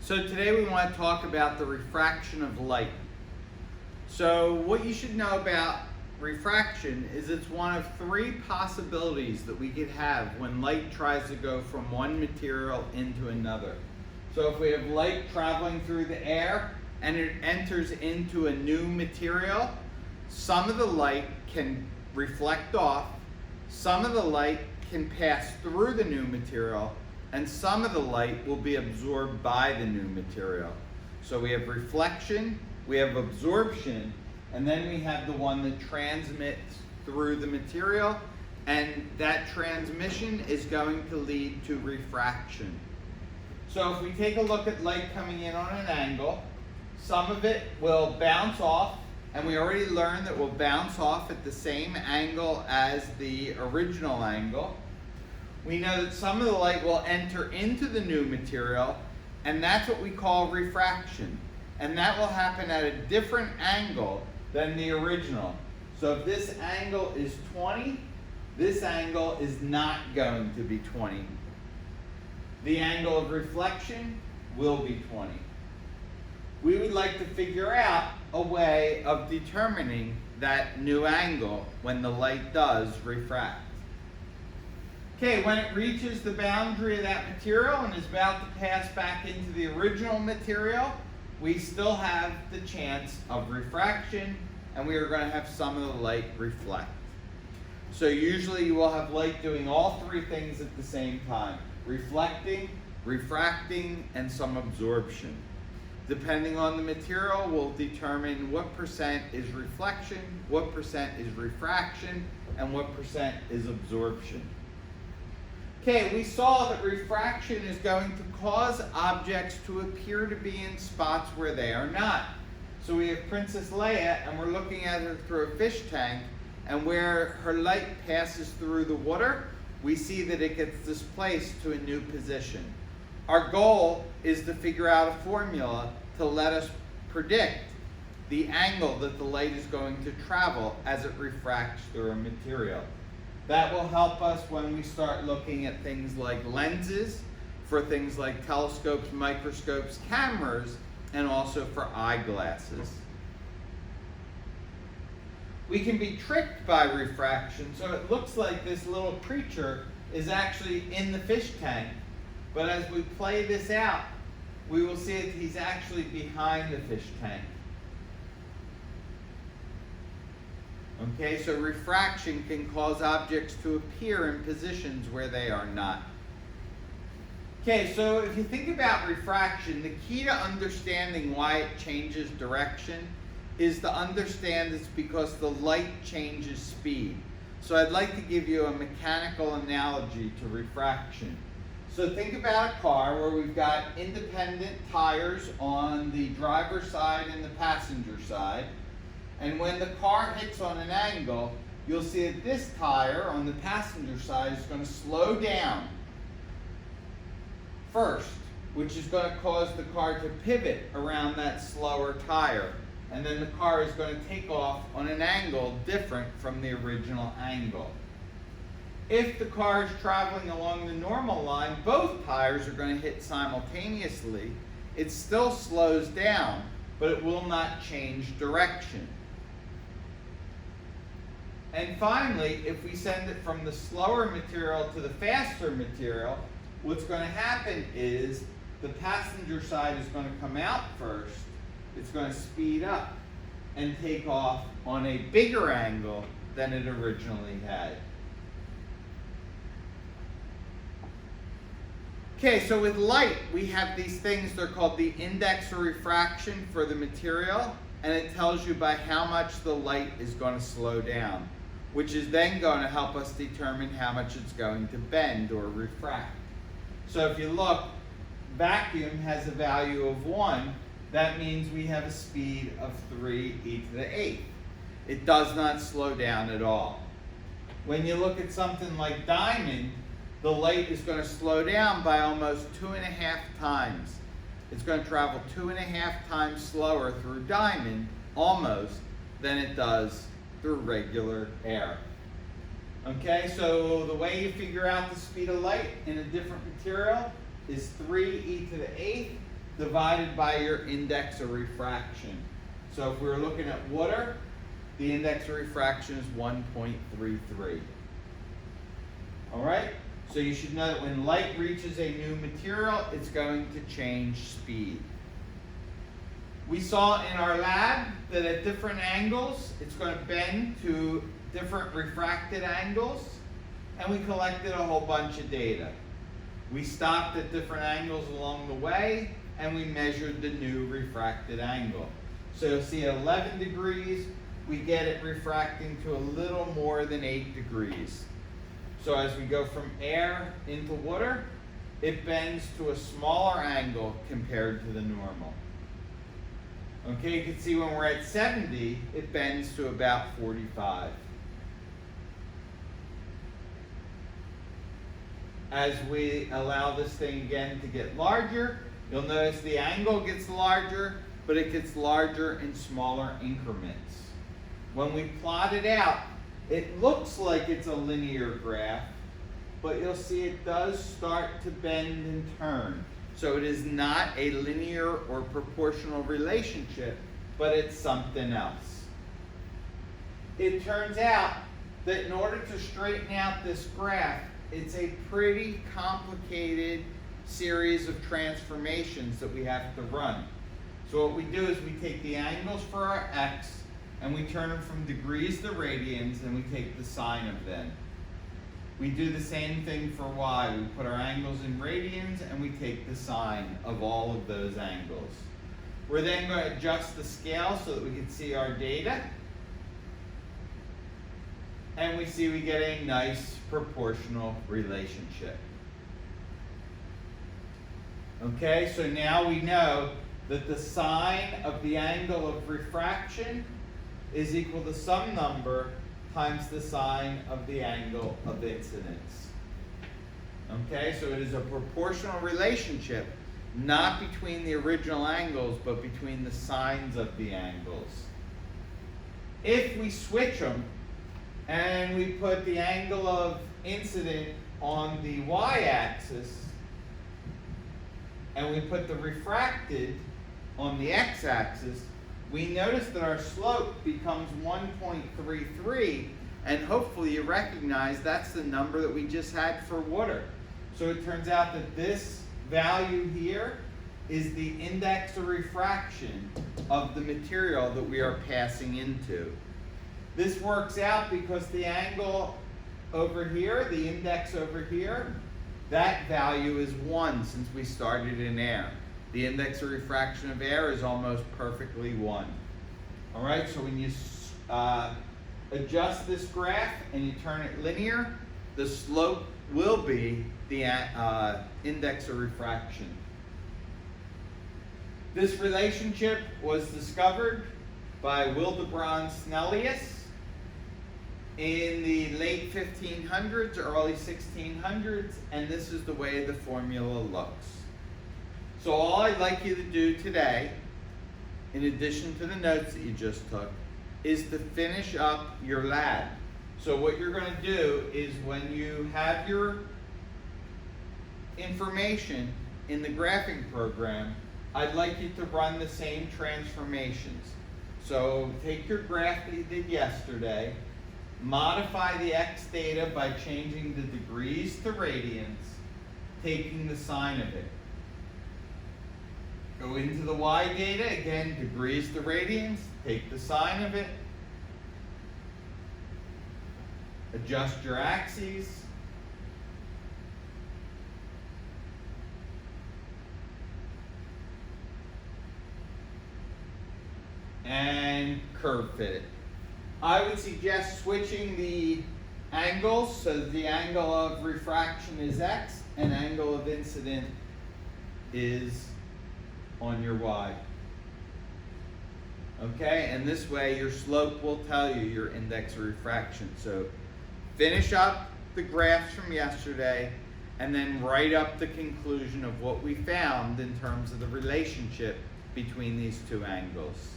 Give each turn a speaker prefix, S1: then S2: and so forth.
S1: So today we want to talk about the refraction of light. So what you should know about refraction is it's one of three possibilities that we could have when light tries to go from one material into another. So if we have light traveling through the air and it enters into a new material, some of the light can reflect off, some of the light can pass through the new material, and some of the light will be absorbed by the new material. So we have reflection, we have absorption, and then we have the one that transmits through the material, and that transmission is going to lead to refraction. So if we take a look at light coming in on an angle, some of it will bounce off, and we already learned that it will bounce off at the same angle as the original angle. We know that some of the light will enter into the new material, and that's what we call refraction. And that will happen at a different angle than the original. So if this angle is 20, this angle is not going to be 20. The angle of reflection will be 20. We would like to figure out a way of determining that new angle when the light does refract. Okay, when it reaches the boundary of that material and is about to pass back into the original material, we still have the chance of refraction, and we are going to have some of the light reflect. So usually you will have light doing all three things at the same time: reflecting, refracting, and some absorption. Depending on the material, will determine what percent is reflection, what percent is refraction, and what percent is absorption. Okay, we saw that refraction is going to cause objects to appear to be in spots where they are not. So we have Princess Leia, and we're looking at her through a fish tank, and where her light passes through the water, we see that it gets displaced to a new position. Our goal is to figure out a formula to let us predict the angle that the light is going to travel as it refracts through a material. That will help us when we start looking at things like lenses, for things like telescopes, microscopes, cameras, and also for eyeglasses. We can be tricked by refraction, so it looks like this little creature is actually in the fish tank, but as we play this out, we will see that he's actually behind the fish tank. Okay, so refraction can cause objects to appear in positions where they are not. Okay, so if you think about refraction, the key to understanding why it changes direction is to understand it's because the light changes speed. So I'd like to give you a mechanical analogy to refraction. So think about a car where we've got independent tires on the driver's side and the passenger side. And when the car hits on an angle, you'll see that this tire on the passenger side is going to slow down first, which is going to cause the car to pivot around that slower tire. And then the car is going to take off on an angle different from the original angle. If the car is traveling along the normal line, both tires are going to hit simultaneously. It still slows down, but it will not change direction. And finally, if we send it from the slower material to the faster material, what's going to happen is the passenger side is going to come out first. It's going to speed up and take off on a bigger angle than it originally had. Okay, so with light, we have these things, they're called the index of refraction for the material, and it tells you by how much the light is going to slow down, which is then going to help us determine how much it's going to bend or refract. So if you look, vacuum has a value of 1. That means we have a speed of 3 e to the 8th. It does not slow down at all. When you look at something like diamond, the light is going to slow down by almost 2.5 times. It's going to travel 2.5 times slower through diamond, almost, than it does through regular air. Okay, so the way you figure out the speed of light in a different material is 3 e to the 8th divided by your index of refraction. So if we were looking at water, the index of refraction is 1.33. All right? So you should know that when light reaches a new material, it's going to change speed. We saw in our lab that at different angles, it's going to bend to different refracted angles, and we collected a whole bunch of data. We stopped at different angles along the way, and we measured the new refracted angle. So you'll see at 11 degrees, we get it refracting to a little more than 8 degrees. So as we go from air into water, it bends to a smaller angle compared to the normal. Okay, you can see when we're at 70, it bends to about 45. As we allow this thing again to get larger, you'll notice the angle gets larger, but it gets larger in smaller increments. When we plot it out, it looks like it's a linear graph, but you'll see it does start to bend and turn. So it is not a linear or proportional relationship, but it's something else. It turns out that in order to straighten out this graph, it's a pretty complicated series of transformations that we have to run. So what we do is we take the angles for our x, and we turn them from degrees to radians, and we take the sine of them. We do the same thing for y. We put our angles in radians, and we take the sine of all of those angles. We're then going to adjust the scale so that we can see our data. And we see we get a nice proportional relationship. Okay, so now we know that the sine of the angle of refraction is equal to some number times the sine of the angle of incidence. Okay, so it is a proportional relationship, not between the original angles, but between the sines of the angles. If we switch them and we put the angle of incident on the y-axis and we put the refracted on the x-axis, we notice that our slope becomes 1.33, and hopefully you recognize that's the number that we just had for water. So it turns out that this value here is the index of refraction of the material that we are passing into. This works out because the angle over here, the index over here, that value is 1 since we started in air. The index of refraction of air is almost perfectly 1. All right, so when you adjust this graph and you turn it linear, the slope will be the index of refraction. This relationship was discovered by Wildebrand Snellius in the late 1500s, early 1600s, and this is the way the formula looks. So all I'd like you to do today, in addition to the notes that you just took, is to finish up your lab. So what you're going to do is when you have your information in the graphing program, I'd like you to run the same transformations. So take your graph that you did yesterday, modify the x data by changing the degrees to radians, taking the sine of it. Go into the y data, again, degrees to radians, take the sine of it, adjust your axes, and curve fit it. I would suggest switching the angles so that the angle of refraction is x and angle of incident is on your y. Okay, and this way your slope will tell you your index of refraction. So finish up the graphs from yesterday and then write up the conclusion of what we found in terms of the relationship between these two angles.